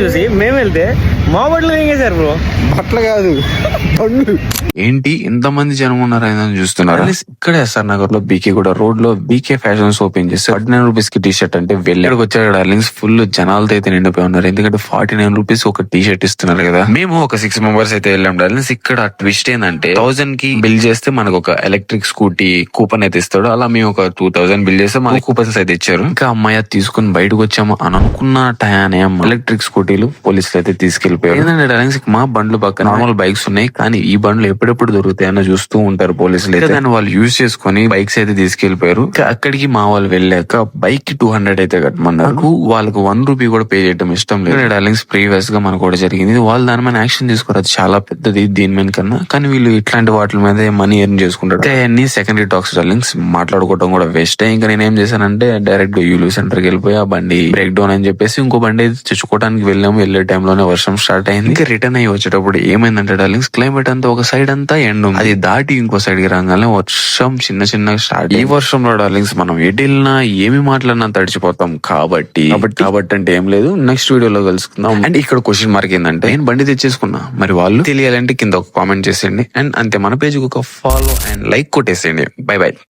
చూసి మేము వెళ్తే మా బట్టలు ఏం చేశారు బ్రో? బట్టలు కాదు బండ్లు. ఏంటి ఇంతమంది జనం ఉన్నారని చూస్తున్నారు. ఇక్కడ ఎస్ఆర్ నగర్ లో బీకే కూడా రోడ్ లో బీకే ఫ్యాషన్స్ ఓపెన్ చేస్తే 49 రూపీస్ కి టీ షర్ట్ అంటే వెళ్ళి ఇక్కడికి వచ్చారు డార్లింగ్స్. ఫుల్ జనాలతో అయితే నిండిపోయి ఉన్నారు. ఎందుకంటే 49 రూపీస్ ఒక టీ షర్ట్ ఇస్తున్నారు కదా. మేము ఒక 6 మెంబర్స్ అయితే వెళ్ళాం డార్లింగ్స్. ఇక్కడ ట్విస్ట్ ఏంటంటే 1000 కి బిల్ చేస్తే మనకు ఒక ఎలక్ట్రిక్ స్కూటీ కూపన్ అయితే ఇస్తాడు. అలా మేము ఒక 2000 బిల్ చేస్తే మనకి కూపన్స్ అయితే ఇచ్చారు. ఇంకా అమ్మాయి తీసుకుని బయటకు వచ్చాము అని అనుకున్న టయానే ఎలక్ట్రిక్ స్కూటీలు పోలీసులు అయితే తీసుకెళ్లిపోయారు. ఏంటంటే డార్లింగ్స్ మా బండ్లు పక్కన నార్మల్ బైక్స్ ఉన్నాయి, కానీ ఈ బండ్లు ఎప్పుడెప్పుడు దొరుకుతాయని చూస్తూ ఉంటారు పోలీసులు అయితే. దాన్ని వాళ్ళు యూజ్ చేసుకుని బైక్స్ అయితే తీసుకెళ్లిపోయారు. అక్కడికి మా వాళ్ళు వెళ్ళాక బైక్ కి 200 అయితే కట్టమన్నారు. వాళ్ళకి 1 రూపీ కూడా పే చేయడం ఇష్టం లేదు. డార్లింగ్స్ ప్రీవియస్ గా మనకు కూడా జరిగింది. వాళ్ళు దాని మీద యాక్షన్ తీసుకోరు, అది చాలా పెద్దది దీని మీద కన్నా. కానీ వీళ్ళు ఇట్లాంటి వాటి మీద మనీ ఎర్న్ చేసుకుంటారు. అన్ని సెకండరీ టాక్స్ డార్లింగ్స్, మాట్లాడుకోవడం కూడా వేస్ట్. ఇంకా నేను ఏం చేశానంటే డైరెక్ట్ గా యూలు సెంటర్ కి వెళ్ళిపోయి ఆ బండి బ్రేక్ డౌన్ అని చెప్పేసి ఇంకో బండి అయితే తెచ్చుకోవడానికి వెళ్ళాము. వెళ్ళే టైంలోనే వర్షం స్టార్ట్ అయింది. ఇంకా రిటర్న్ అయ్యి వచ్చేటప్పుడు ఏమైందంటే డార్లింగ్స్, క్లైమేట్ అంతా ఒక సైడ్ అంతా ఎండ్ ఉంది, అది దాటి ఇంకో సైడ్ కి రాగానే వర్షం చిన్న చిన్నగా స్టార్ట్. ఈ వర్షంలో డార్లింగ్స్ మనం ఎటు వెళ్ళినా ఏమి మాట్లాడినా తడిచిపోతాం. కాబట్టి అంటే ఏం లేదు, నెక్స్ట్ వీడియోలో కలుసుకుందాం. అండ్ ఇక్కడ క్వశ్చన్ మార్క్ ఏంటంటే, నేను బండి తెచ్చేసుకున్నా, మరి వాళ్ళు తెలియాలంటే కింద ఒక కామెంట్ చేసేయండి. అండ్ అంతే, మన పేజ్ ఒక ఫాలో అండ్ లైక్ కొట్టేసేయండి. Bye by.